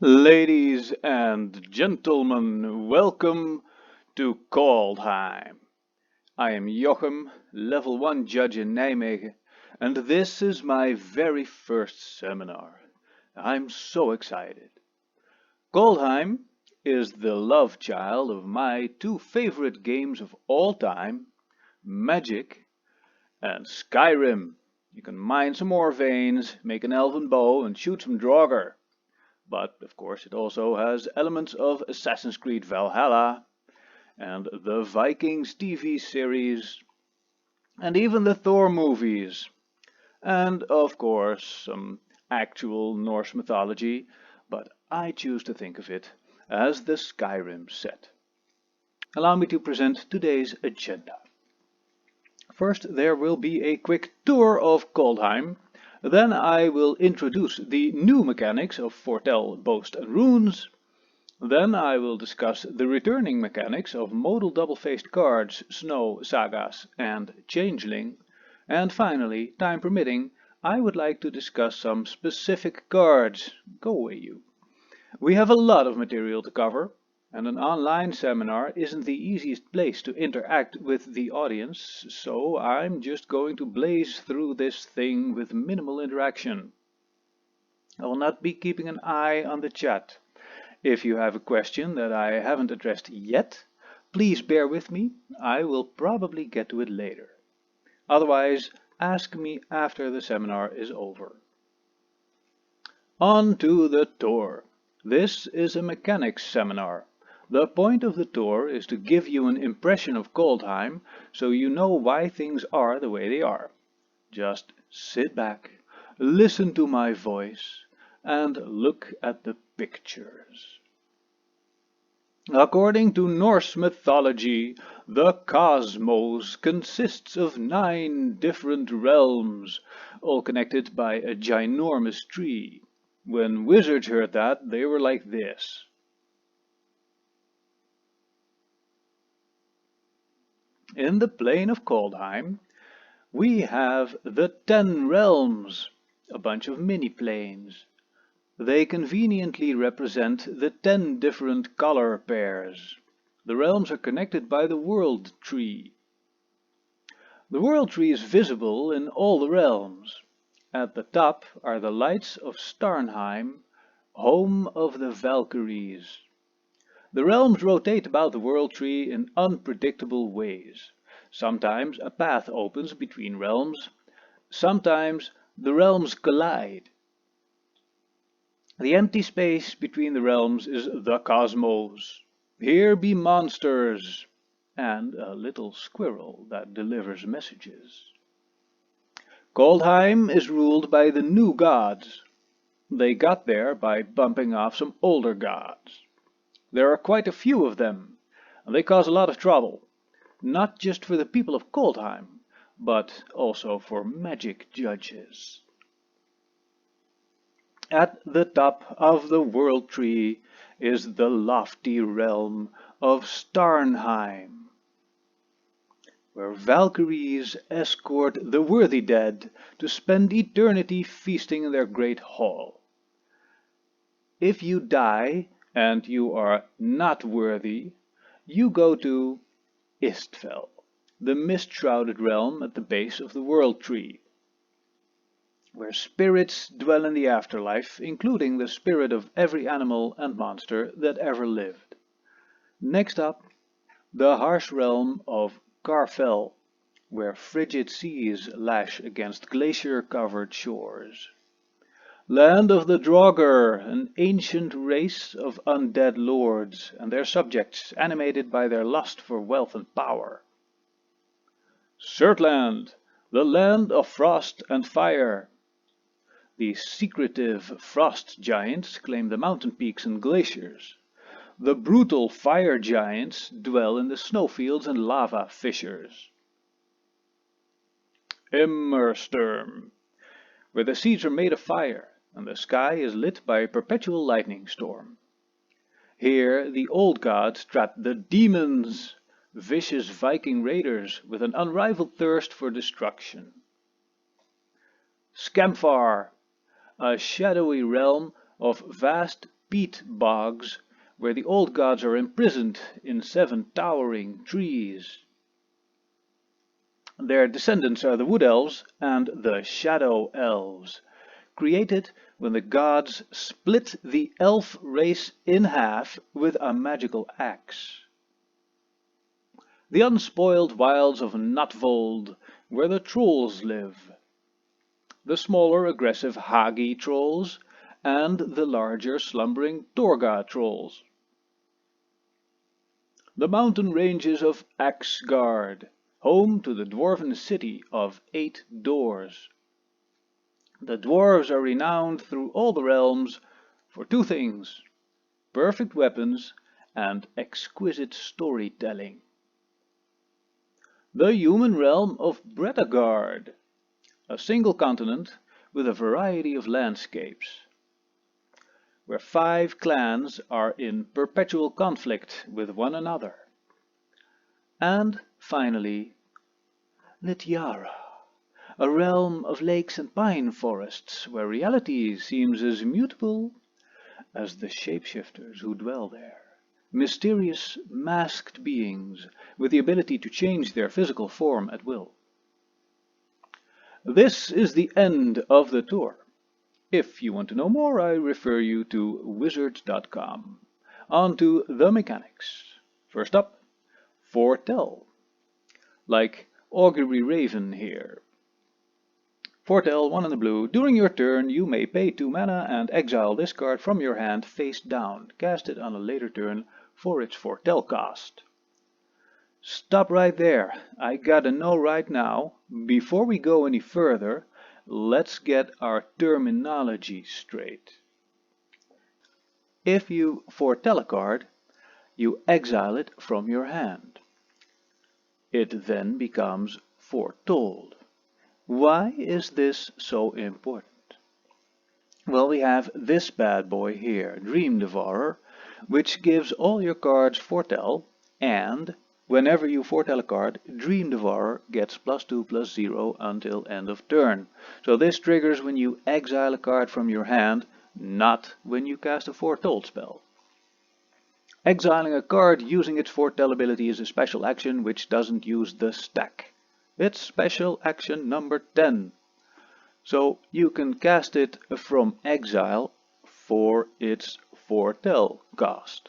Ladies and gentlemen, welcome to Kaldheim. I am Jochem, level 1 judge in Nijmegen, and this is my very first seminar. I'm so excited. Kaldheim is the love child of my two favorite games of all time, Magic and Skyrim. You can mine some more veins, make an elven bow, and shoot some draugr. But of course it also has elements of Assassin's Creed Valhalla and the Vikings TV series and even the Thor movies and of course some actual Norse mythology, but I choose to think of it as the Skyrim set. Allow me to present today's agenda. First there will be a quick tour of Kaldheim. Then I will introduce the new mechanics of Foretell, Boast and Runes. Then I will discuss the returning mechanics of modal double-faced cards, Snow, Sagas and Changeling. And finally, time permitting, I would like to discuss some specific cards. Go away you. We have a lot of material to cover, and an online seminar isn't the easiest place to interact with the audience, so I'm just going to blaze through this thing with minimal interaction. I will not be keeping an eye on the chat. If you have a question that I haven't addressed yet, please bear with me, I will probably get to it later. Otherwise, ask me after the seminar is over. On to the tour. This is a mechanics seminar. The point of the tour is to give you an impression of Kaldheim, so you know why things are the way they are. Just sit back, listen to my voice, and look at the pictures. According to Norse mythology, the cosmos consists of 9 different realms, all connected by a ginormous tree. When wizards heard that, they were like this. In the plane of Kaldheim, we have the 10 realms, a bunch of mini-planes. They conveniently represent the 10 different color pairs. The realms are connected by the world tree. The world tree is visible in all the realms. At the top are the lights of Starnheim, home of the Valkyries. The realms rotate about the world tree in unpredictable ways. Sometimes a path opens between realms, sometimes the realms collide. The empty space between the realms is the cosmos. Here be monsters, and a little squirrel that delivers messages. Kaldheim is ruled by the new gods. They got there by bumping off some older gods. There are quite a few of them, and they cause a lot of trouble, not just for the people of Kaldheim, but also for magic judges. At the top of the world tree is the lofty realm of Starnheim, where Valkyries escort the worthy dead to spend eternity feasting in their great hall. If you die and you are not worthy, you go to Istfell, the mist-shrouded realm at the base of the world tree, where spirits dwell in the afterlife, including the spirit of every animal and monster that ever lived. Next up, the harsh realm of Karfell, where frigid seas lash against glacier-covered shores. Land of the draugr, an ancient race of undead lords and their subjects animated by their lust for wealth and power. Surtland, the land of frost and fire. The secretive frost giants claim the mountain peaks and glaciers. The brutal fire giants dwell in the snowfields and lava fissures. Immersturm, where the seas are made of fire and the sky is lit by a perpetual lightning storm. Here the old gods trap the demons, vicious Viking raiders with an unrivaled thirst for destruction. Scampfar, a shadowy realm of vast peat bogs where the old gods are imprisoned in 7 towering trees. Their descendants are the Wood Elves and the Shadow Elves, created when the gods split the elf race in half with a magical axe. The unspoiled wilds of Nutvold, where the trolls live. The smaller aggressive Hagi trolls and the larger slumbering Torga trolls. The mountain ranges of Axgard, home to the dwarven city of 8 doors. The dwarves are renowned through all the realms for 2 things: perfect weapons and exquisite storytelling. The human realm of Bretagard, a single continent with a variety of landscapes, where 5 clans are in perpetual conflict with one another. And finally, Lityara, a realm of lakes and pine forests, where reality seems as mutable as the shapeshifters who dwell there. Mysterious masked beings with the ability to change their physical form at will. This is the end of the tour. If you want to know more, I refer you to wizards.com. On to the mechanics. First up, foretell. Like Augury Raven here. Foretell 1 in the blue. During your turn, you may pay 2 mana and exile this card from your hand face down. Cast it on a later turn for its foretell cost. Stop right there. I gotta know right now, before we go any further, let's get our terminology straight. If you foretell a card, you exile it from your hand. It then becomes foretold. Why is this so important? Well, we have this bad boy here, Dream Devourer, which gives all your cards foretell, and whenever you foretell a card, Dream Devourer gets +2/+0 until end of turn. So this triggers when you exile a card from your hand, not when you cast a foretold spell. Exiling a card using its foretell ability is a special action which doesn't use the stack. It's special action number 10. So you can cast it from exile for its foretell cost.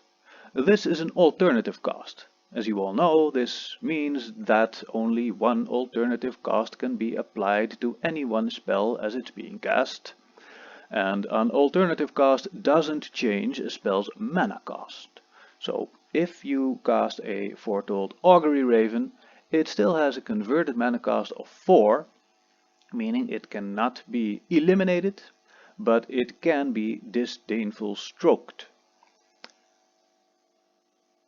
This is an alternative cost. As you all know, this means that only one alternative cost can be applied to any one spell as it's being cast, and an alternative cost doesn't change a spell's mana cost. So if you cast a foretold Augury Raven, it still has a converted mana cost of 4, meaning it cannot be eliminated, but it can be disdainful stroked.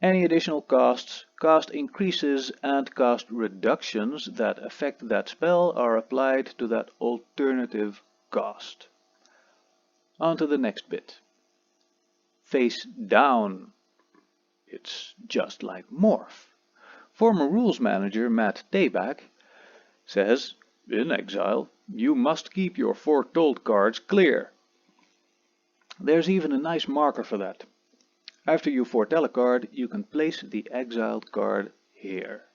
Any additional costs, cost increases and cost reductions that affect that spell are applied to that alternative cost. On to the next bit. Face down. It's just like Morph. Former rules manager Matt Tayback says, in exile, you must keep your foretold cards clear. There's even a nice marker for that. After you foretell a card, you can place the exiled card here.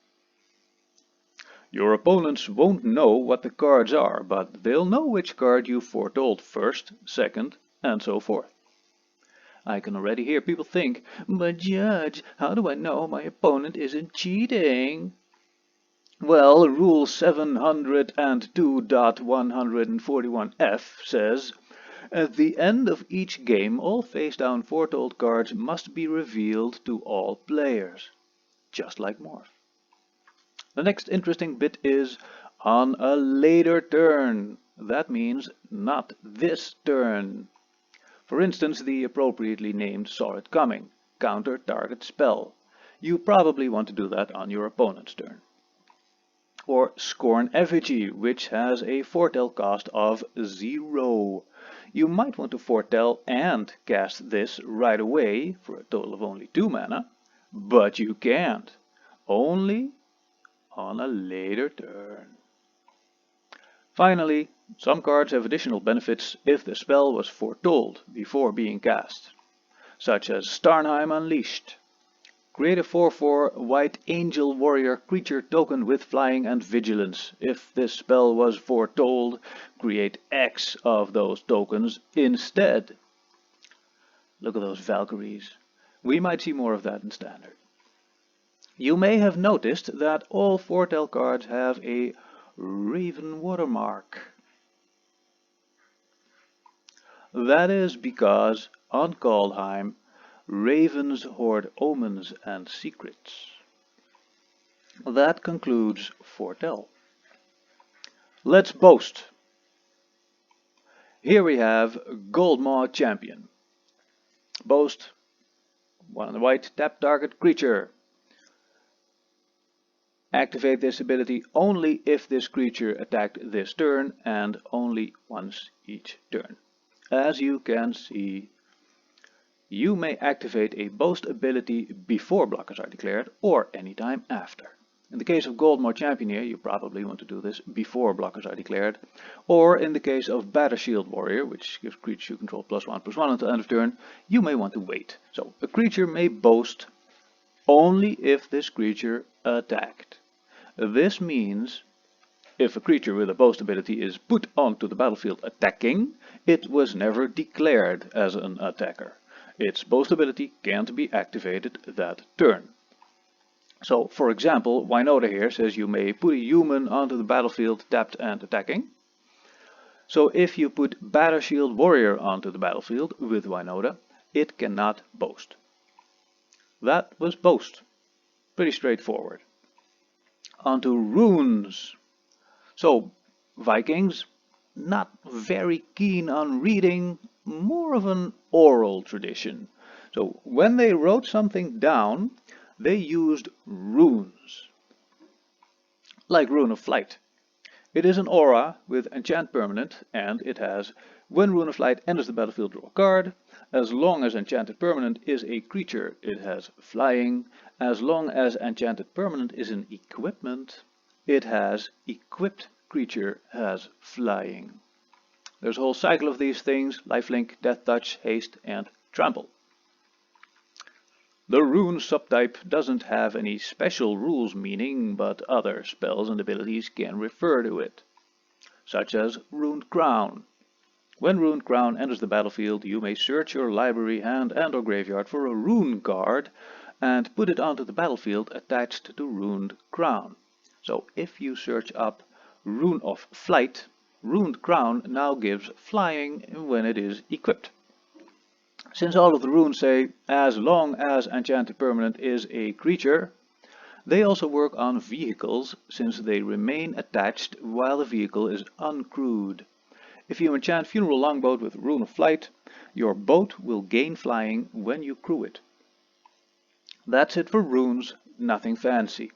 Your opponents won't know what the cards are, but they'll know which card you foretold first, second, and so forth. I can already hear people think, but Judge, how do I know my opponent isn't cheating? Well, Rule 702.141F says, at the end of each game, all face-down foretold cards must be revealed to all players, just like Morph. The next interesting bit is on a later turn. That means not this turn. For instance, the appropriately named Saw It Coming, counter target spell. You probably want to do that on your opponent's turn. Or Scorn Effigy, which has a foretell cost of 0. You might want to foretell and cast this right away for a total of only 2 mana, but you can't. Only on a later turn. Finally, Some cards have additional benefits if the spell was foretold before being cast, such as Starnheim Unleashed. Create a 4/4 White Angel Warrior creature token with flying and vigilance. If this spell was foretold, create X of those tokens instead. Look at those Valkyries. We might see more of that in Standard. You may have noticed that all foretell cards have a Raven watermark. That is because on Kaldheim, ravens hoard omens and secrets. That concludes foretell. Let's boast. Here we have Goldmaw Champion. Boast, 1 and a white, tap target creature. Activate this ability only if this creature attacked this turn and only once each turn. As you can see, you may activate a boast ability before blockers are declared or anytime after. In the case of Goldmaw Champion here, you probably want to do this before blockers are declared, or in the case of Battershield Warrior, which gives creatures you control +1/+1 until end of turn, you may want to wait. So a creature may boast only if this creature attacked. This means if a creature with a boast ability is put onto the battlefield attacking, it was never declared as an attacker. Its boast ability can't be activated that turn. So, for example, Wynoda here says you may put a human onto the battlefield tapped and attacking. So if you put Battershield Warrior onto the battlefield with Wynoda, it cannot boast. That was boast. Pretty straightforward. Onto runes. So, Vikings, not very keen on reading, more of an oral tradition. So, when they wrote something down, they used runes. Like Rune of Flight. It is an aura with enchant permanent, and it has, when Rune of Flight enters the battlefield, draw a card. As long as enchanted permanent is a creature, it has flying. As long as enchanted permanent is an equipment, it has equipped creature has flying. There's a whole cycle of these things: lifelink, death touch, haste, and trample. The rune subtype doesn't have any special rules meaning, but other spells and abilities can refer to it, such as Runed Crown. When Runed Crown enters the battlefield, you may search your library, hand and or graveyard for a rune card and put it onto the battlefield attached to Runed Crown. So if you search up Rune of Flight, Runed Crown now gives flying when it is equipped. Since all of the runes say, as long as enchanted permanent is a creature, they also work on vehicles, since they remain attached while the vehicle is uncrewed. If you enchant Funeral Longboat with Rune of Flight, your boat will gain flying when you crew it. That's it for runes, nothing fancy.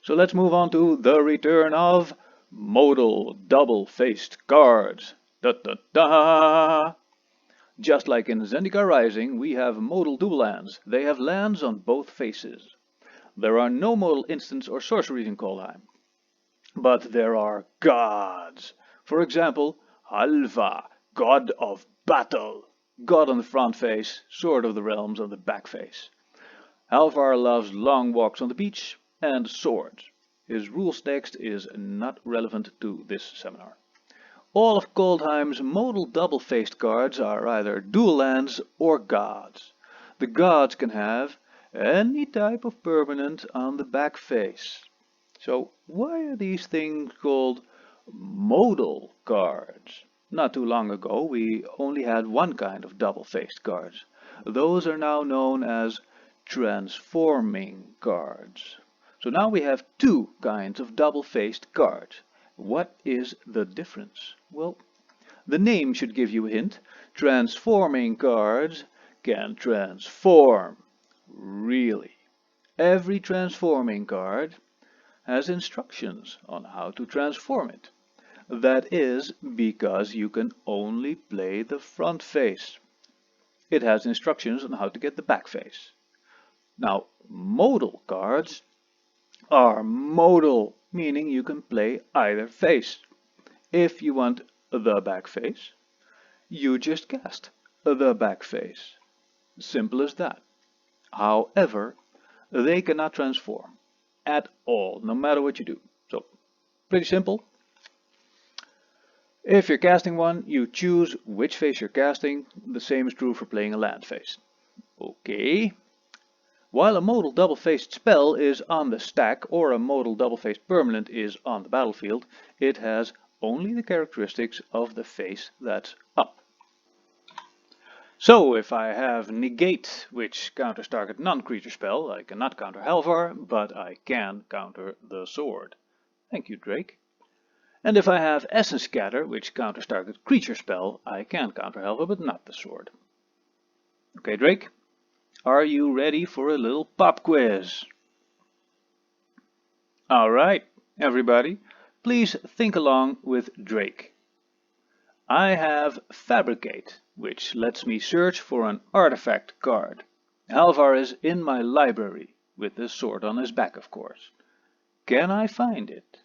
So let's move on to the return of modal double-faced cards. Da da da! Just like in Zendikar Rising, we have modal dual lands. They have lands on both faces. There are no modal instants or sorceries in Kaldheim. But there are gods. For example, Halva, god of battle. God on the front face, sword of the realms on the back face. Halvar loves long walks on the beach and swords. His rules text is not relevant to this seminar. All of Kaldheim's modal double-faced cards are either dual lands or gods. The gods can have any type of permanent on the back face. So why are these things called modal cards? Not too long ago we only had one kind of double-faced cards. Those are now known as transforming cards. So now we have two kinds of double-faced cards. What is the difference? Well, the name should give you a hint. Transforming cards can transform. Really. Every transforming card has instructions on how to transform it. That is because you can only play the front face. It has instructions on how to get the back face. Now, modal cards are modal, meaning you can play either face. If you want the back face, you just cast the back face. Simple as that. However, they cannot transform at all, no matter what you do. So, pretty simple. If you're casting one, you choose which face you're casting. The same is true for playing a land face. Okay. While a modal double-faced spell is on the stack or a modal double-faced permanent is on the battlefield, it has only the characteristics of the face that's up. So if I have negate, which counters target non-creature spell, I cannot counter Halvar, but I can counter the sword. Thank you, Drake. And if I have essence scatter, which counters target creature spell, I can counter Halvar, but not the sword. Okay, Drake, are you ready for a little pop quiz? Alright, everybody, please think along with Drake. I have Fabricate, which lets me search for an artifact card. Halvar is in my library, with the sword on his back, of course. Can I find it?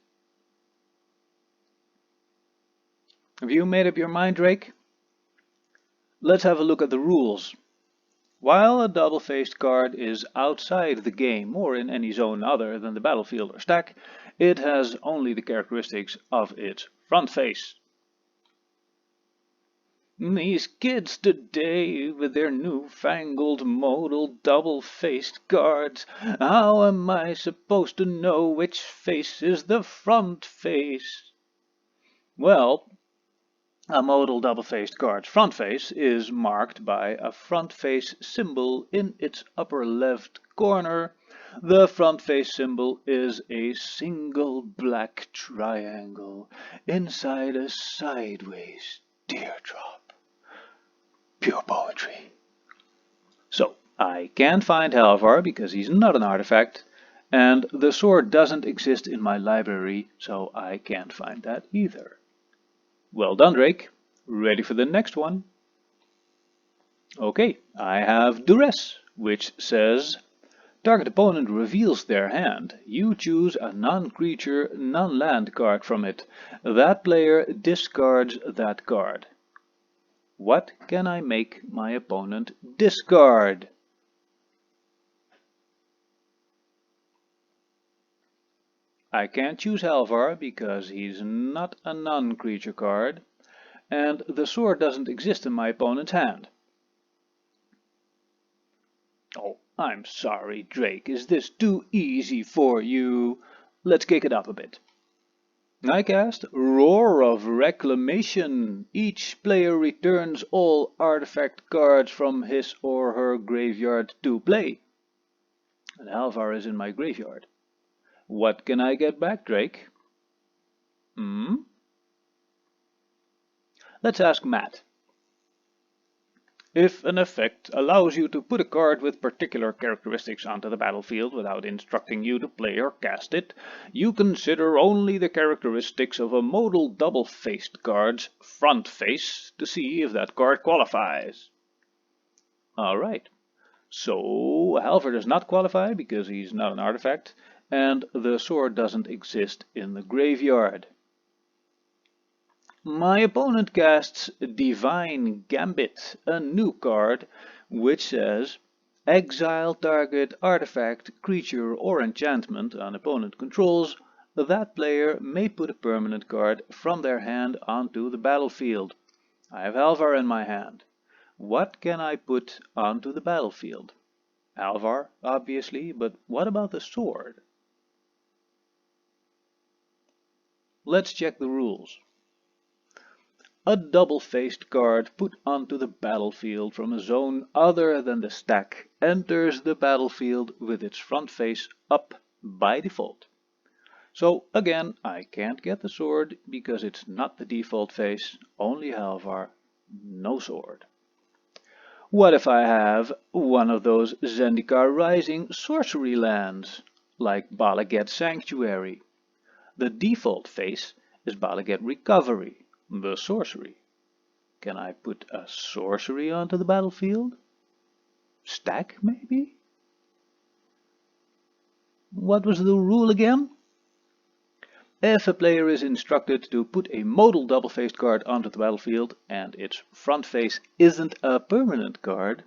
Have you made up your mind, Drake? Let's have a look at the rules. While a double-faced card is outside the game or in any zone other than the battlefield or stack, it has only the characteristics of its front face. These kids today with their newfangled modal double-faced cards, how am I supposed to know which face is the front face? Well, a modal double-faced card's front face is marked by a front face symbol in its upper left corner. The front face symbol is a single black triangle inside a sideways teardrop. Pure poetry. So, I can't find Halvar because he's not an artifact, and the sword doesn't exist in my library, so I can't find that either. Well done, Drake. Ready for the next one? Okay, I have Duress, which says, target opponent reveals their hand. You choose a non-creature, non-land card from it. That player discards that card. What can I make my opponent discard? I can't choose Halvar because he's not a non-creature card, and the sword doesn't exist in my opponent's hand. Oh, I'm sorry, Drake. Is this too easy for you? Let's kick it up a bit. I cast Roar of Reclamation. Each player returns all artifact cards from his or her graveyard to play. And Halvar is in my graveyard. What can I get back, Drake? Let's ask Matt. If an effect allows you to put a card with particular characteristics onto the battlefield without instructing you to play or cast it, you consider only the characteristics of a modal double-faced card's front face to see if that card qualifies. Alright, so Halvar does not qualify because he's not an artifact, and the sword doesn't exist in the graveyard. My opponent casts Divine Gambit, a new card, which says, exile target artifact, creature or enchantment an opponent controls. That player may put a permanent card from their hand onto the battlefield. I have Halvar in my hand. What can I put onto the battlefield? Halvar, obviously, but what about the sword? Let's check the rules. A double-faced card put onto the battlefield from a zone other than the stack enters the battlefield with its front face up by default. So again, I can't get the sword because it's not the default face, only Halvar, no sword. What if I have one of those Zendikar Rising sorcery lands, like Balaget Sanctuary? The default face is Balaget Recovery, the sorcery. Can I put a sorcery onto the battlefield? Stack, maybe? What was the rule again? If a player is instructed to put a modal double-faced card onto the battlefield and its front face isn't a permanent card,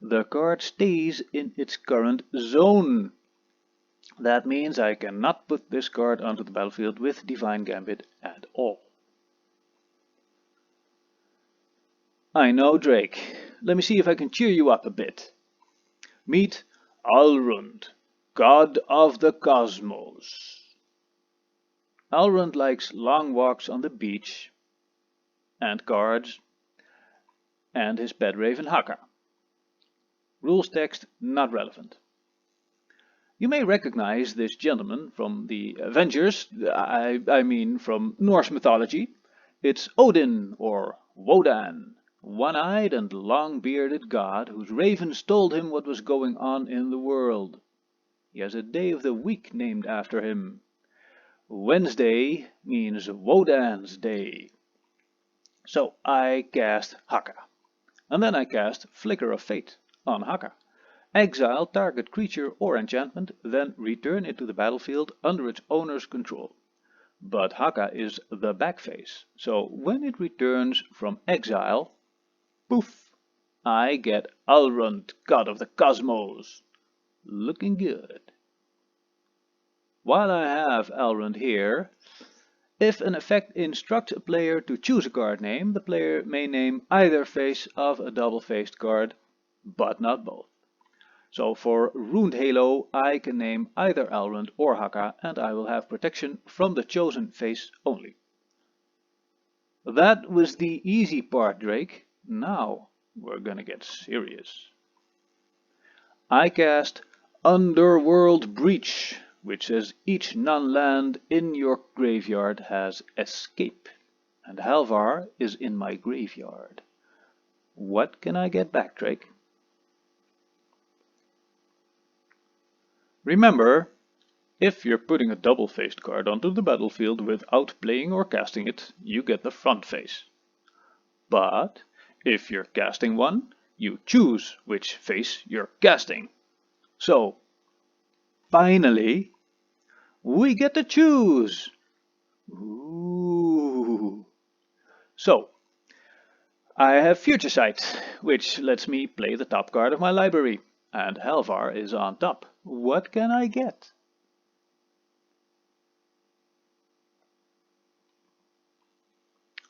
the card stays in its current zone. That means I cannot put this card onto the battlefield with Divine Gambit at all. I know, Drake. Let me see if I can cheer you up a bit. Meet Alrund, God of the Cosmos. Alrund likes long walks on the beach and cards and his pet raven Haka. Rules text not relevant. You may recognize this gentleman from the Avengers, I mean from Norse mythology. It's Odin or Wodan, one-eyed and long-bearded god whose ravens told him what was going on in the world. He has a day of the week named after him. Wednesday means Wodan's day. So I cast Haka. And then I cast Flicker of Fate on Haka. Exile target creature or enchantment, then return it to the battlefield under its owner's control. But Haka is the back face, so when it returns from exile, poof, I get Alrund, God of the Cosmos. Looking good. While I have Alrund here, if an effect instructs a player to choose a card name, the player may name either face of a double-faced card, but not both. So for Ruined Halo, I can name either Alrund or Haka, and I will have protection from the chosen face only. That was the easy part, Drake. Now we're gonna get serious. I cast Underworld Breach, which says each non-land in your graveyard has escape, and Halvar is in my graveyard. What can I get back, Drake? Remember, if you're putting a double-faced card onto the battlefield without playing or casting it, you get the front face. But if you're casting one, you choose which face you're casting. So, finally, we get to choose. Ooh. So, I have Future Sight, which lets me play the top card of my library, and Halvar is on top. What can I get?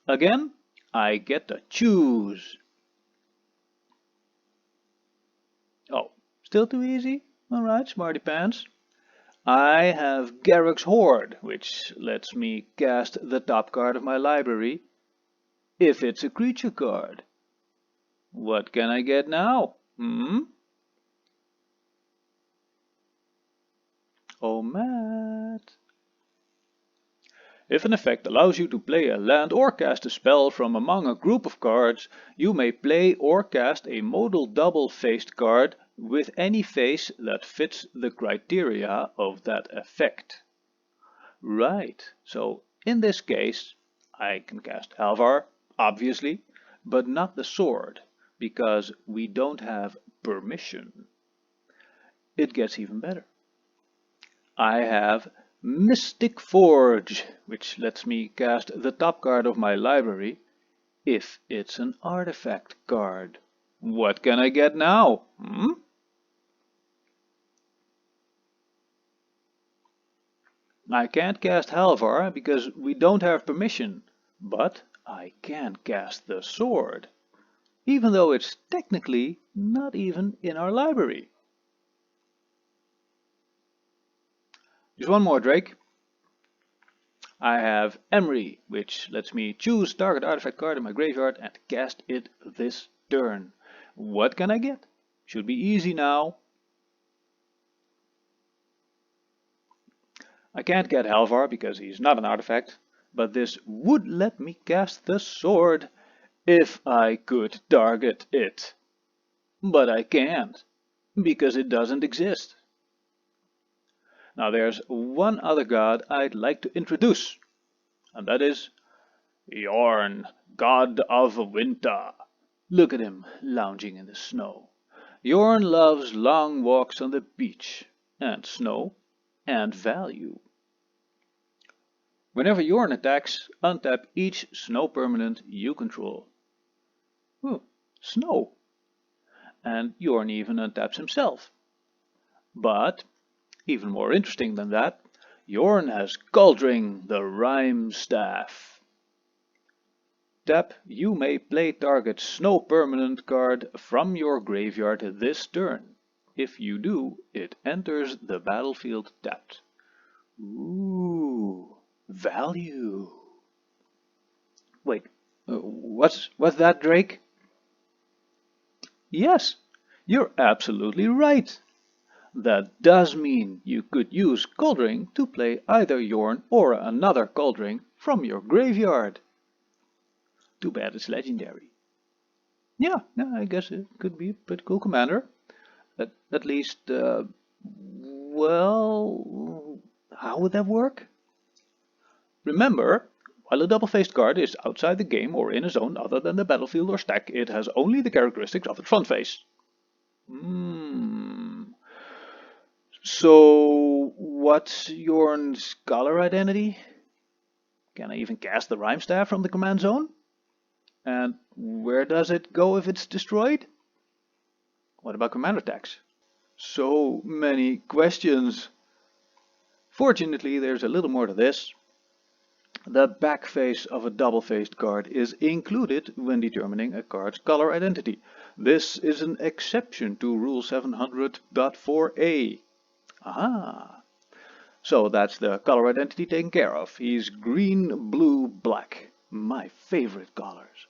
Again, I get to choose. Oh, still too easy? Alright, smarty pants. I have Garruk's Horde, which lets me cast the top card of my library if it's a creature card. What can I get now? Oh, Matt. If an effect allows you to play a land or cast a spell from among a group of cards, you may play or cast a modal double-faced card with any face that fits the criteria of that effect. Right, so in this case, I can cast Halvar, obviously, but not the sword, because we don't have permission. It gets even better. I have Mystic Forge, which lets me cast the top card of my library if it's an artifact card. What can I get now? I can't cast Halvar because we don't have permission, but I can cast the sword, even though it's technically not even in our library. Just one more, Drake. I have Emry, which lets me choose target artifact card in my graveyard and cast it this turn. What can I get? Should be easy now. I can't get Halvar because he's not an artifact, but this would let me cast the sword if I could target it. But I can't, because it doesn't exist. Now there's one other god I'd like to introduce, and that is Jorn, God of Winter. Look at him lounging in the snow. Jorn loves long walks on the beach, and snow, and value. Whenever Jorn attacks, untap each snow permanent you control. Ooh, snow. And Jorn even untaps himself. But, even more interesting than that, Jorn has Kaldheim, the Rhyme Staff. Tap, you may play target snow permanent card from your graveyard this turn. If you do, it enters the battlefield tapped. Ooh, value. Wait, what's that, Drake? Yes, you're absolutely right. That does mean you could use Kaldheim to play either Jorn or another Kaldheim from your graveyard. Too bad it's legendary. Yeah, I guess it could be a pretty cool commander. At least, well, how would that work? Remember, while a double-faced card is outside the game or in a zone other than the battlefield or stack, it has only the characteristics of its front face. So, what's Jorn's color identity? Can I even cast the Rhyme Staff from the command zone? And where does it go if it's destroyed? What about command attacks? So many questions. Fortunately, there's a little more to this. The back face of a double-faced card is included when determining a card's color identity. This is an exception to Rule 700.4a. Aha! So that's the color identity taken care of. He's green, blue, black. My favorite colors.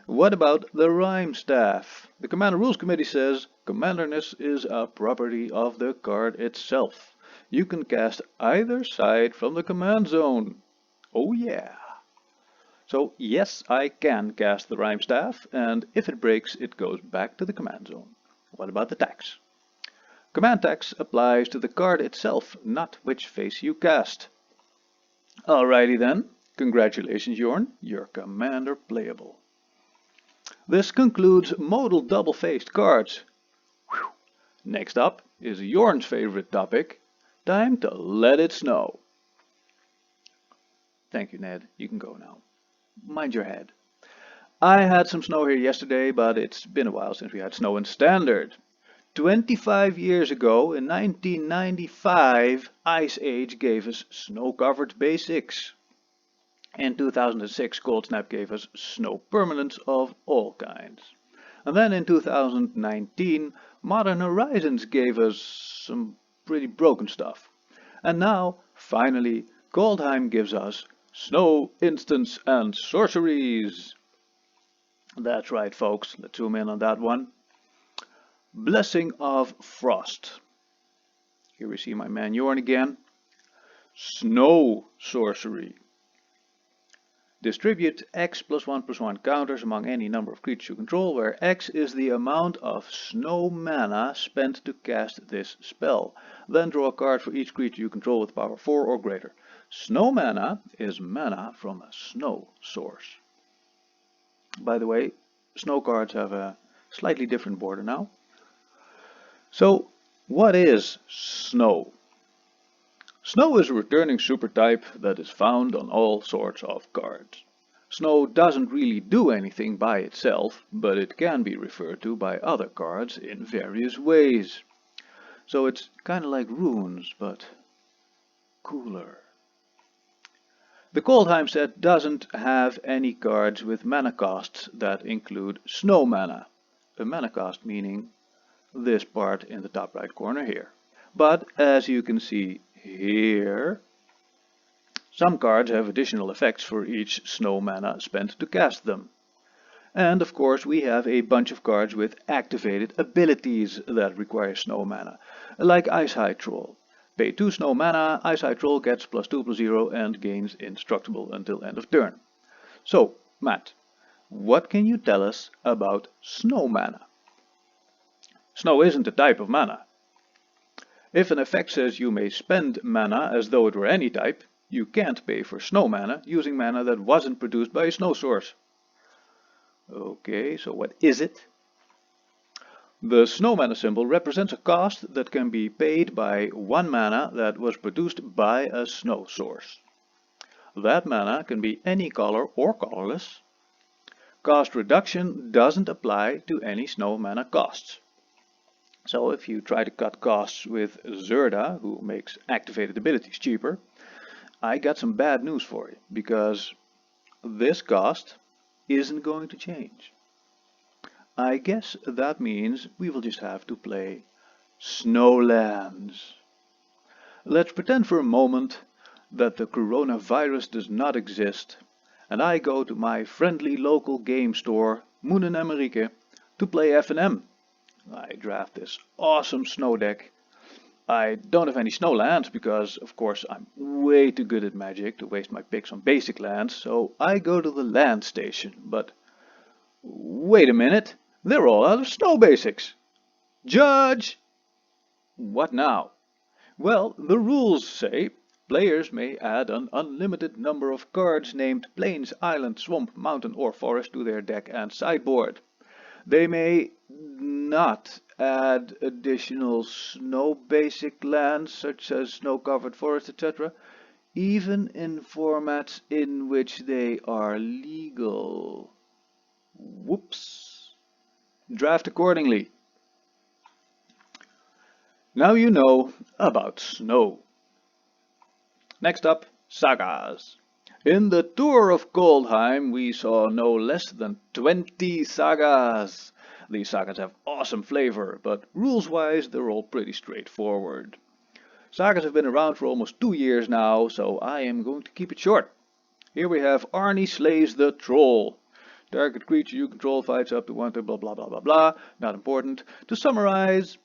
What about the Rhyme Staff? The Commander Rules Committee says commanderness is a property of the card itself. You can cast either side from the command zone. Oh yeah! So yes, I can cast the Rhyme Staff, and if it breaks, it goes back to the command zone. What about the tax? Command tax applies to the card itself, not which face you cast. Alrighty then, congratulations Jorn, your commander playable. This concludes modal double-faced cards. Whew. Next up is Jorn's favorite topic, time to let it snow. Thank you, Ned, you can go now. Mind your head. I had some snow here yesterday, but it's been a while since we had snow in Standard. 25 years ago, in 1995, Ice Age gave us snow-covered basics. In 2006, Cold Snap gave us snow permanents of all kinds. And then in 2019, Modern Horizons gave us some pretty broken stuff. And now, finally, Kaldheim gives us snow, instants, and sorceries. That's right, folks. Let's zoom in on that one. Blessing of Frost. Here we see my man Jorn again. Snow sorcery. Distribute X +1/+1 counters among any number of creatures you control, where X is the amount of snow mana spent to cast this spell. Then draw a card for each creature you control with power 4 or greater. Snow mana is mana from a snow source. By the way, snow cards have a slightly different border now. So, what is snow? Snow is a returning super type that is found on all sorts of cards. Snow doesn't really do anything by itself, but it can be referred to by other cards in various ways. So it's kind of like runes, but cooler. The Kaldheim set doesn't have any cards with mana costs that include snow mana. A mana cost meaning this part in the top right corner here. But as you can see here, some cards have additional effects for each snow mana spent to cast them. And of course we have a bunch of cards with activated abilities that require snow mana, like Ice High Troll. Pay 2 snow mana, Ice High Troll gets +2/+0 and gains indestructible until end of turn. So, Matt, what can you tell us about snow mana? Snow isn't a type of mana. If an effect says you may spend mana as though it were any type, you can't pay for snow mana using mana that wasn't produced by a snow source. Okay, so what is it? The snow mana symbol represents a cost that can be paid by 1 mana that was produced by a snow source. That mana can be any color or colorless. Cost reduction doesn't apply to any snow mana costs. So if you try to cut costs with Zerda, who makes activated abilities cheaper, I got some bad news for you, because this cost isn't going to change. I guess that means we will just have to play Snowlands. Let's pretend for a moment that the coronavirus does not exist, and I go to my friendly local game store, Moon en Amerike, to play FNM. I draft this awesome snow deck. I don't have any snow lands because, of course, I'm way too good at Magic to waste my picks on basic lands, so I go to the land station. But wait a minute, they're all out of snow basics. Judge! What now? Well, the rules say players may add an unlimited number of cards named Plains, Island, Swamp, Mountain or Forest to their deck and sideboard. They may not add additional snow basic lands such as snow-covered forest, etc., even in formats in which they are legal. Whoops. Draft accordingly. Now you know about snow. Next up, sagas. In the tour of Kaldheim we saw no less than 20 sagas. These sagas have awesome flavor, but rules-wise they're all pretty straightforward. Sagas have been around for almost 2 years now, so I am going to keep it short. Here we have Arnie Slays the Troll. Target creature you control fights up to 1 to blah blah blah blah blah. Not important. To summarize,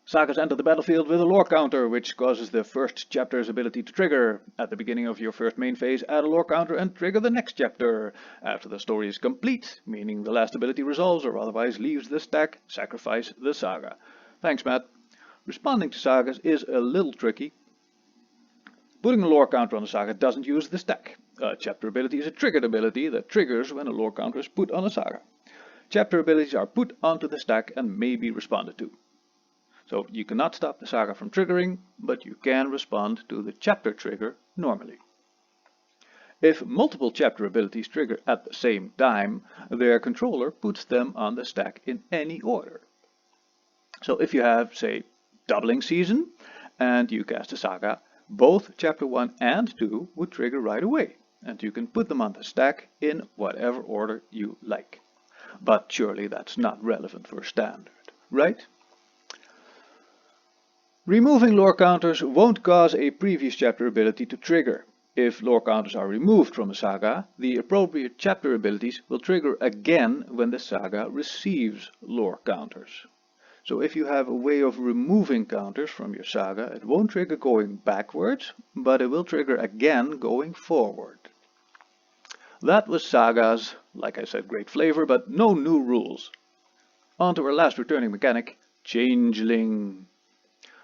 sagas enter the battlefield with a lore counter, which causes the first chapter's ability to trigger. At the beginning of your first main phase, add a lore counter and trigger the next chapter. After the story is complete, meaning the last ability resolves or otherwise leaves the stack, sacrifice the saga. Thanks, Matt. Responding to sagas is a little tricky. Putting a lore counter on a saga doesn't use the stack. A chapter ability is a triggered ability that triggers when a lore counter is put on a saga. Chapter abilities are put onto the stack and may be responded to. So you cannot stop the saga from triggering, but you can respond to the chapter trigger normally. If multiple chapter abilities trigger at the same time, their controller puts them on the stack in any order. So if you have, say, Doubling Season, and you cast a saga, both chapter 1 and 2 would trigger right away, and you can put them on the stack in whatever order you like. But surely that's not relevant for standard, right? Removing lore counters won't cause a previous chapter ability to trigger. If lore counters are removed from a saga, the appropriate chapter abilities will trigger again when the saga receives lore counters. So if you have a way of removing counters from your saga, it won't trigger going backwards, but it will trigger again going forward. That was sagas. Like I said, great flavor, but no new rules. On to our last returning mechanic, Changeling.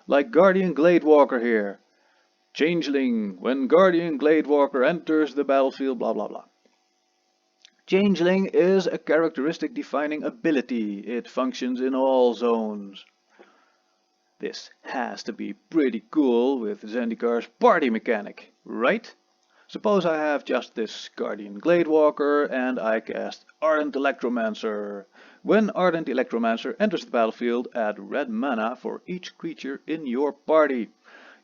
Like Guardian Gladewalker here. Changeling, when Guardian Gladewalker enters the battlefield, blah blah blah. Changeling is a characteristic defining ability. It functions in all zones. This has to be pretty cool with Zendikar's party mechanic, right? Suppose I have just this Guardian Gladewalker and I cast Ardent Electromancer. When Ardent Electromancer enters the battlefield, add red mana for each creature in your party.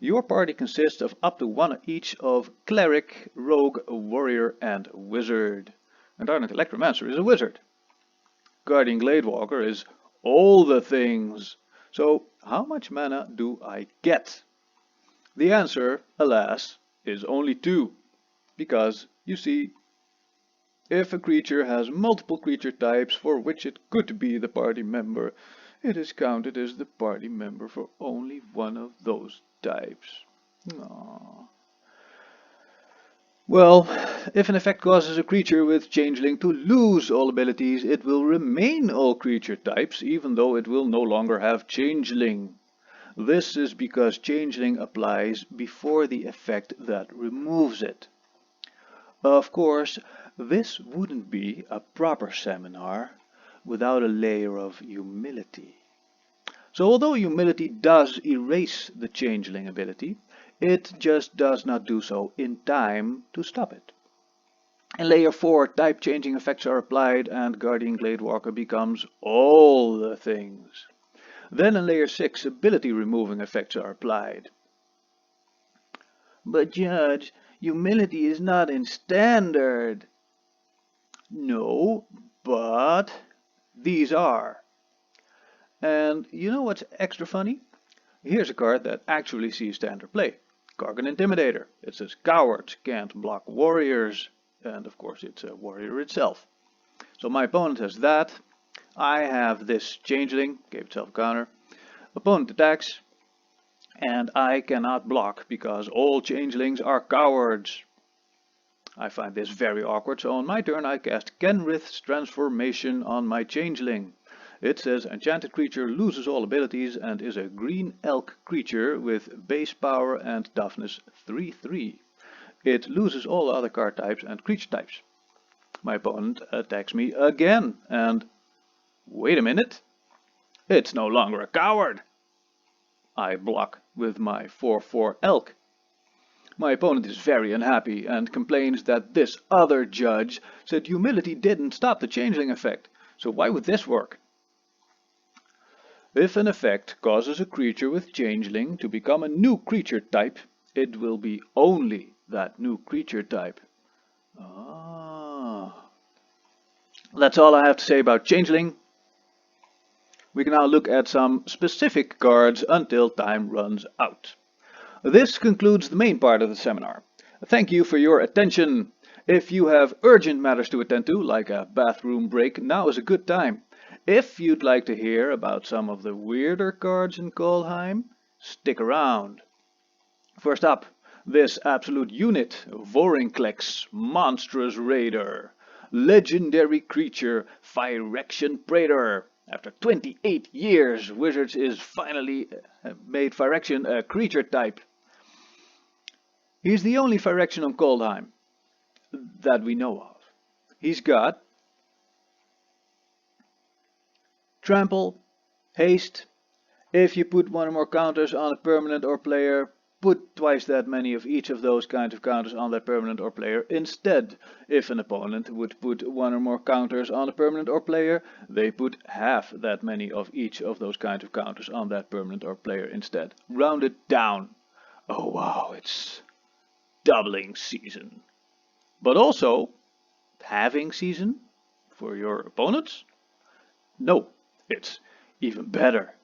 Your party consists of up to one each of Cleric, Rogue, Warrior and Wizard. And Ardent Electromancer is a wizard. Guardian Gladewalker is all the things. So how much mana do I get? The answer, alas, is only 2. Because, you see, if a creature has multiple creature types for which it could be the party member, it is counted as the party member for only one of those types. Aww. Well, if an effect causes a creature with Changeling to lose all abilities, it will remain all creature types, even though it will no longer have Changeling. This is because Changeling applies before the effect that removes it. Of course, this wouldn't be a proper seminar without a layer of humility. So although humility does erase the Changeling ability, It just does not do so in time to stop it. In layer 4, type changing effects are applied and Guardian Gladewalker becomes all the things. Then in layer 6, ability removing effects are applied. But Judge, humility is not in standard. No, but these are. And you know what's extra funny? Here's a card that actually sees standard play. Gargan Intimidator. It says cowards can't block warriors. And of course it's a warrior itself. So my opponent has that. I have this changeling, gave itself a counter. Opponent attacks. And I cannot block because all changelings are cowards. I find this very awkward, so on my turn I cast Kenrith's Transformation on my changeling. It says enchanted creature loses all abilities and is a green elk creature with base power and toughness 3/3. It loses all other card types and creature types. My opponent attacks me again and wait a minute, it's no longer a coward. I block with my 4/4 elk. My opponent is very unhappy and complains that this other judge said humility didn't stop the changeling effect, so why would this work? If an effect causes a creature with changeling to become a new creature type, it will be only that new creature type. That's all I have to say about changeling. We can now look at some specific cards until time runs out. This concludes the main part of the seminar. Thank you for your attention. If you have urgent matters to attend to, like a bathroom break, now is a good time. If you'd like to hear about some of the weirder cards in Kaldheim, stick around. First up, this absolute unit, Vorinclex, Monstrous Raider. Legendary creature, Phyrexian Praetor. After 28 years, Wizards is finally made Phyrexian a creature type. He's the only Phyrexian on Kaldheim that we know of. He's got Trample, Haste. If you put one or more counters on a permanent or player, put twice that many of each of those kinds of counters on that permanent or player instead. If an opponent would put one or more counters on a permanent or player, they put half that many of each of those kinds of counters on that permanent or player instead. Round it down. Oh wow, it's doubling season. But also halving season for your opponents? No, it's even better.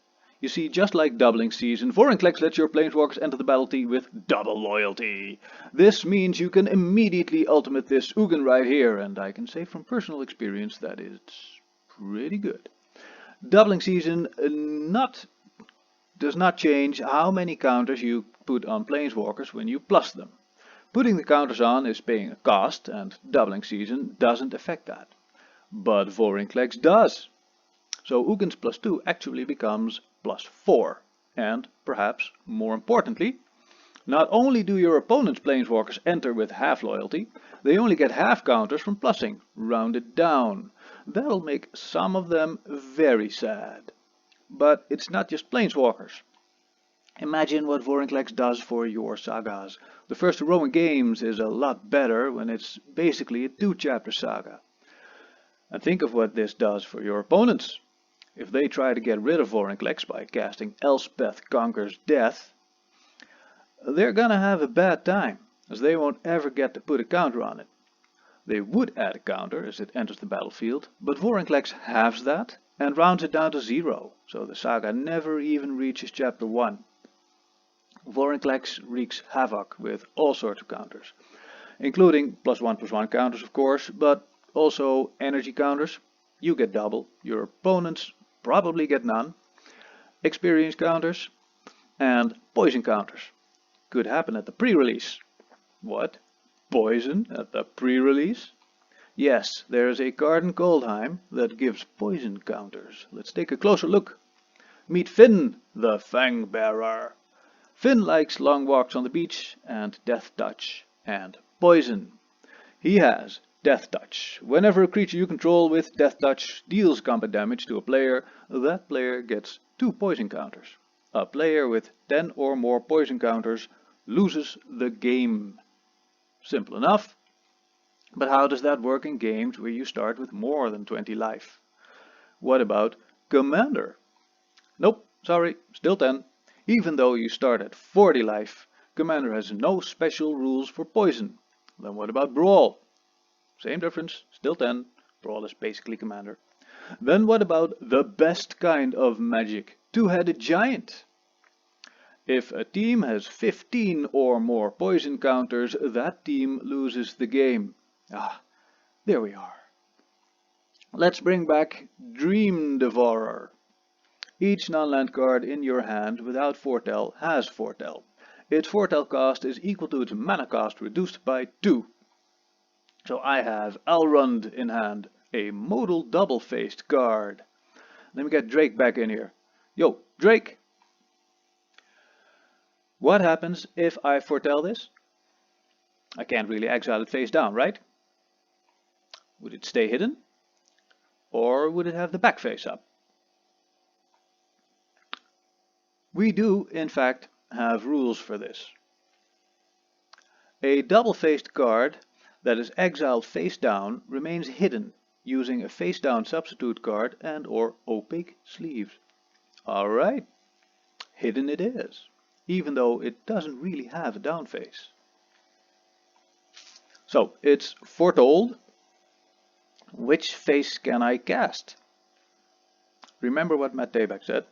You see, just like doubling season, Vorinclex lets your planeswalkers enter the battlefield with double loyalty. This means you can immediately ultimate this Ugin right here, and I can say from personal experience that it's pretty good. Doubling season does not change how many counters you put on planeswalkers when you plus them. Putting the counters on is paying a cost, and doubling season doesn't affect that. But Vorinclex does. So Ugin's +2 actually becomes +4. And, perhaps more importantly, not only do your opponent's planeswalkers enter with half loyalty, they only get half counters from plussing, rounded down. That'll make some of them very sad. But it's not just planeswalkers. Imagine what Vorinclex does for your sagas. The first Roman Games is a lot better when it's basically a 2-chapter saga. And think of what this does for your opponents. If they try to get rid of Vorinclex by casting Elspeth Conquers Death, they're gonna have a bad time, as they won't ever get to put a counter on it. They would add a counter as it enters the battlefield, but Vorinclex halves that and rounds it down to 0, so the saga never even reaches chapter 1. Vorinclex wreaks havoc with all sorts of counters, including +1/+1 counters of course, but also energy counters. You get double, your opponents probably get none, experience counters, and poison counters. Could happen at the pre-release. What? Poison at the pre-release? Yes, there is a card in Kaldheim that gives poison counters. Let's take a closer look. Meet Finn, the Fang Bearer. Finn likes long walks on the beach and Death Touch and poison. He has Death Touch. Whenever a creature you control with Death Touch deals combat damage to a player, that player gets 2 poison counters. A player with 10 or more poison counters loses the game. Simple enough. But how does that work in games where you start with more than 20 life? What about Commander? Nope, sorry, still 10. Even though you start at 40 life, Commander has no special rules for poison. Then what about Brawl? Same difference, still 10. Brawl is basically Commander. Then what about the best kind of magic? Two-headed giant. If a team has 15 or more poison counters, that team loses the game. Ah, there we are. Let's bring back Dream Devourer. Each non-land card in your hand without foretell has foretell. Its foretell cost is equal to its mana cost reduced by 2. So I have Elrond in hand, a modal double-faced card. Let me get Drake back in here. Yo, Drake! What happens if I foretell this? I can't really exile it face down, right? Would it stay hidden? Or would it have the back face up? We do, in fact, have rules for this. A double-faced card that is exiled face down remains hidden using a face down substitute card and or opaque sleeves. Alright, hidden it is, even though it doesn't really have a down face. So, it's foretold. Which face can I cast? Remember what Matt Tabak said.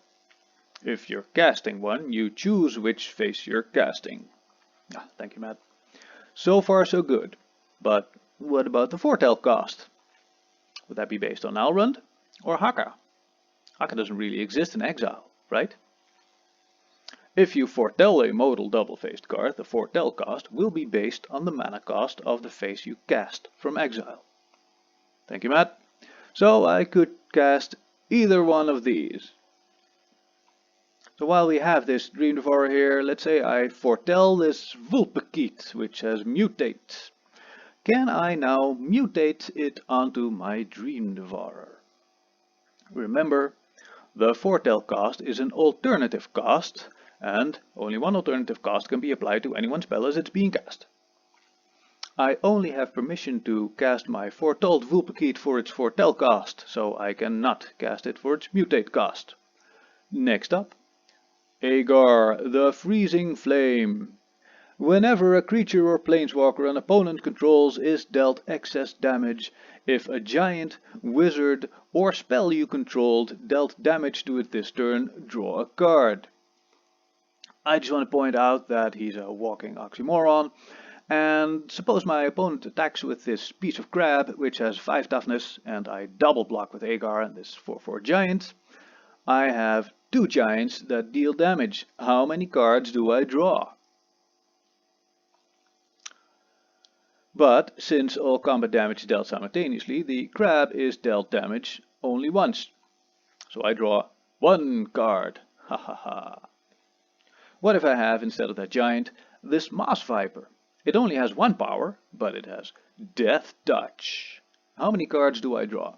If you're casting one, you choose which face you're casting. Ah, thank you, Matt. So far so good. But what about the foretell cost? Would that be based on Elrond or Haka? Haka doesn't really exist in exile, right? If you foretell a modal double-faced card, the foretell cost will be based on the mana cost of the face you cast from exile. Thank you, Matt. So I could cast either one of these. So while we have this Dream Devourer here, let's say I foretell this Vulpikeet, which has mutate. Can I now mutate it onto my Dream Devourer? Remember, the foretell cost is an alternative cost, and only one alternative cost can be applied to any one spell as it's being cast. I only have permission to cast my foretold Vulpikeet for its foretell cost, so I cannot cast it for its mutate cost. Next up, Agar, the Freezing Flame. Whenever a creature or planeswalker an opponent controls is dealt excess damage, if a giant, wizard, or spell you controlled dealt damage to it this turn, draw a card. I just want to point out that he's a walking oxymoron. And suppose my opponent attacks with this piece of crab, which has 5 toughness, and I double block with Agar and this 4/4 giant. I have 2 giants that deal damage. How many cards do I draw? But since all combat damage is dealt simultaneously, the crab is dealt damage only once. So I draw 1 card. Ha ha ha. What if I have, instead of that giant, this Moss Viper? It only has 1 power, but it has Death Touch. How many cards do I draw?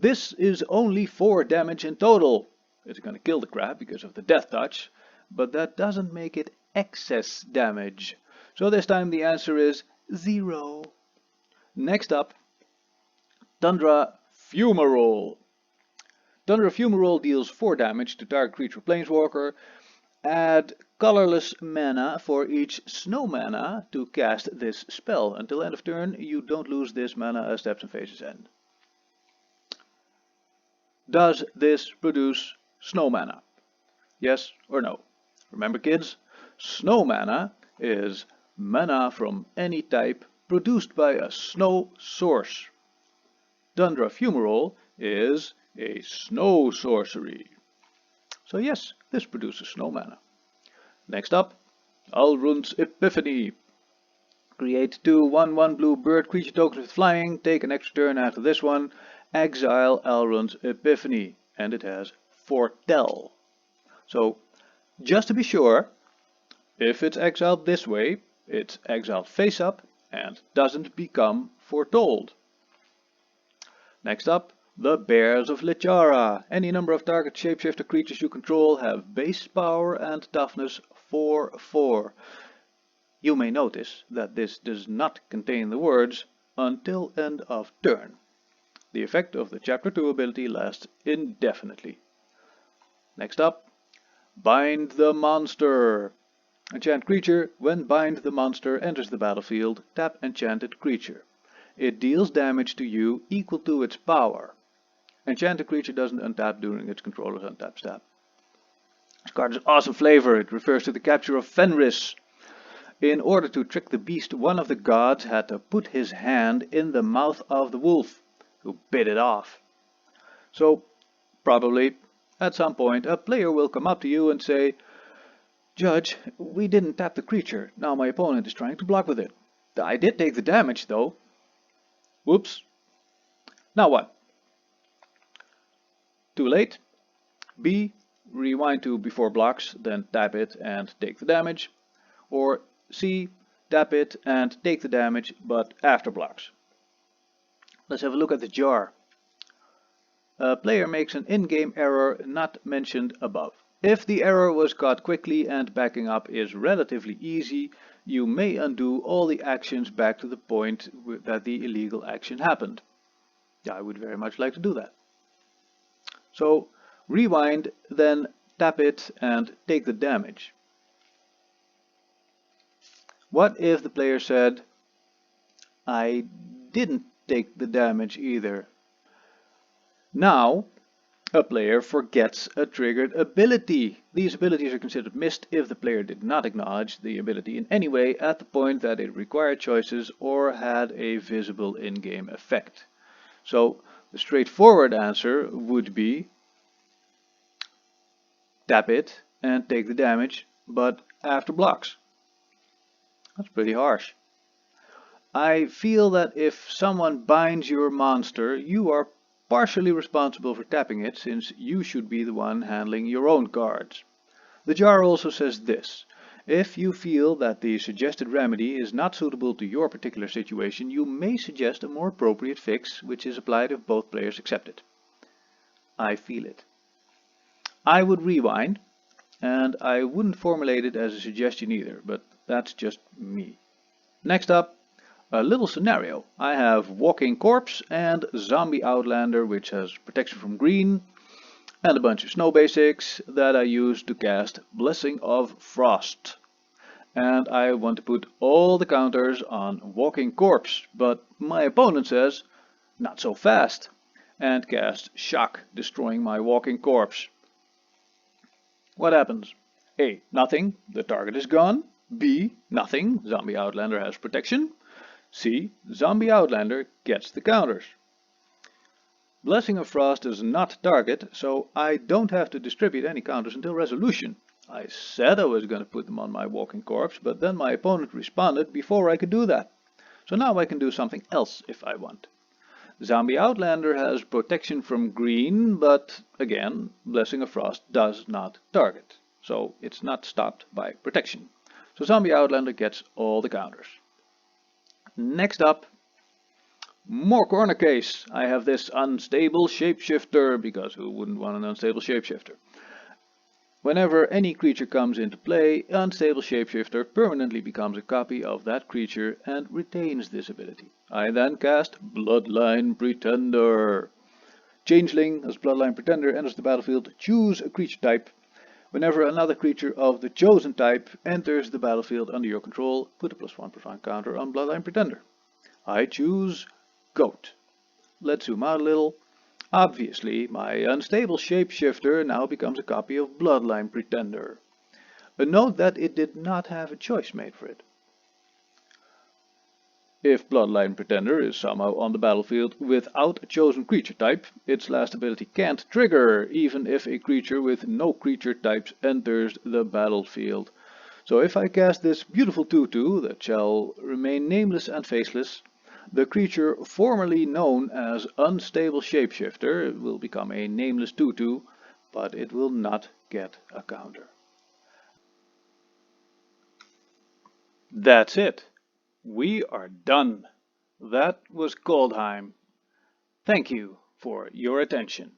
This is only 4 damage in total. It's going to kill the crab because of the Death Touch, but that doesn't make it excess damage. So this time the answer is 0. Next up, Tundra Fumarole. Tundra Fumarole deals 4 damage to target creature planeswalker. Add colorless mana for each snow mana to cast this spell. Until end of turn, you don't lose this mana as steps and phases end. Does this produce snow mana? Yes or no? Remember, kids, snow mana is mana from any type produced by a snow source. Tundra Fumarole is a snow sorcery. So yes, this produces snow mana. Next up, Alrund's Epiphany. Create 2 1/1 blue bird creature tokens with flying, take an extra turn after this one, exile Alrund's Epiphany, and it has foretell. So, just to be sure, if it's exiled this way, it's exiled face up and doesn't become foretold. Next up, The Bears of Lichara. Any number of target shapeshifter creatures you control have base power and toughness 4/4. You may notice that this does not contain the words until end of turn. The effect of the Chapter 2 ability lasts indefinitely. Next up, Bind the Monster. Enchant creature. When Bind the Monster enters the battlefield, tap enchanted creature. It deals damage to you equal to its power. Enchanted creature doesn't untap during its controller's untap step. This card is awesome flavor. It refers to the capture of Fenris. In order to trick the beast, one of the gods had to put his hand in the mouth of the wolf, who bit it off. So, probably, at some point, a player will come up to you and say, "Judge, we didn't tap the creature. Now my opponent is trying to block with it. I did take the damage, though. Whoops. Now what?" Too late. B. Rewind to before blocks, then tap it and take the damage. Or C. Tap it and take the damage, but after blocks. Let's have a look at the jar. A player makes an in-game error not mentioned above. If the error was caught quickly and backing up is relatively easy, you may undo all the actions back to the point that the illegal action happened. I would very much like to do that. So rewind, then tap it and take the damage. What if the player said, "I didn't take the damage either"? Now, a player forgets a triggered ability. These abilities are considered missed if the player did not acknowledge the ability in any way at the point that it required choices or had a visible in-game effect. So, the straightforward answer would be tap it and take the damage, but after blocks. That's pretty harsh. I feel that if someone binds your monster, you are partially responsible for tapping it, since you should be the one handling your own cards. The jar also says this: if you feel that the suggested remedy is not suitable to your particular situation, you may suggest a more appropriate fix, which is applied if both players accept it. I feel it. I would rewind, and I wouldn't formulate it as a suggestion either, but that's just me. Next up, a little scenario. I have Walking Corpse and Zombie Outlander, which has protection from green, and a bunch of snow basics that I use to cast Blessing of Frost. And I want to put all the counters on Walking Corpse, but my opponent says, "Not so fast," and casts Shock, destroying my Walking Corpse. What happens? A. Nothing, the target is gone. B. Nothing, Zombie Outlander has protection. C. Zombie Outlander gets the counters. Blessing of Frost does not target, so I don't have to distribute any counters until resolution. I said I was going to put them on my Walking Corpse, but then my opponent responded before I could do that. So now I can do something else if I want. Zombie Outlander has protection from green, but again, Blessing of Frost does not target, so it's not stopped by protection. So Zombie Outlander gets all the counters. Next up, more corner case. I have this unstable shapeshifter, because who wouldn't want an unstable shapeshifter? Whenever any creature comes into play, unstable shapeshifter permanently becomes a copy of that creature and retains this ability. I then cast Bloodline Pretender. Changeling, as Bloodline Pretender enters the battlefield, choose a creature type. Whenever another creature of the chosen type enters the battlefield under your control, put a +1/+1 counter on Bloodline Pretender. I choose Goat. Let's zoom out a little. Obviously, my unstable shapeshifter now becomes a copy of Bloodline Pretender. But note that it did not have a choice made for it. If Bloodline Pretender is somehow on the battlefield without a chosen creature type, its last ability can't trigger, even if a creature with no creature types enters the battlefield. So if I cast this beautiful 2/2 that shall remain nameless and faceless, the creature formerly known as Unstable Shapeshifter will become a nameless 2/2, but it will not get a counter. That's it. We are done. That was Kaldheim. Thank you for your attention.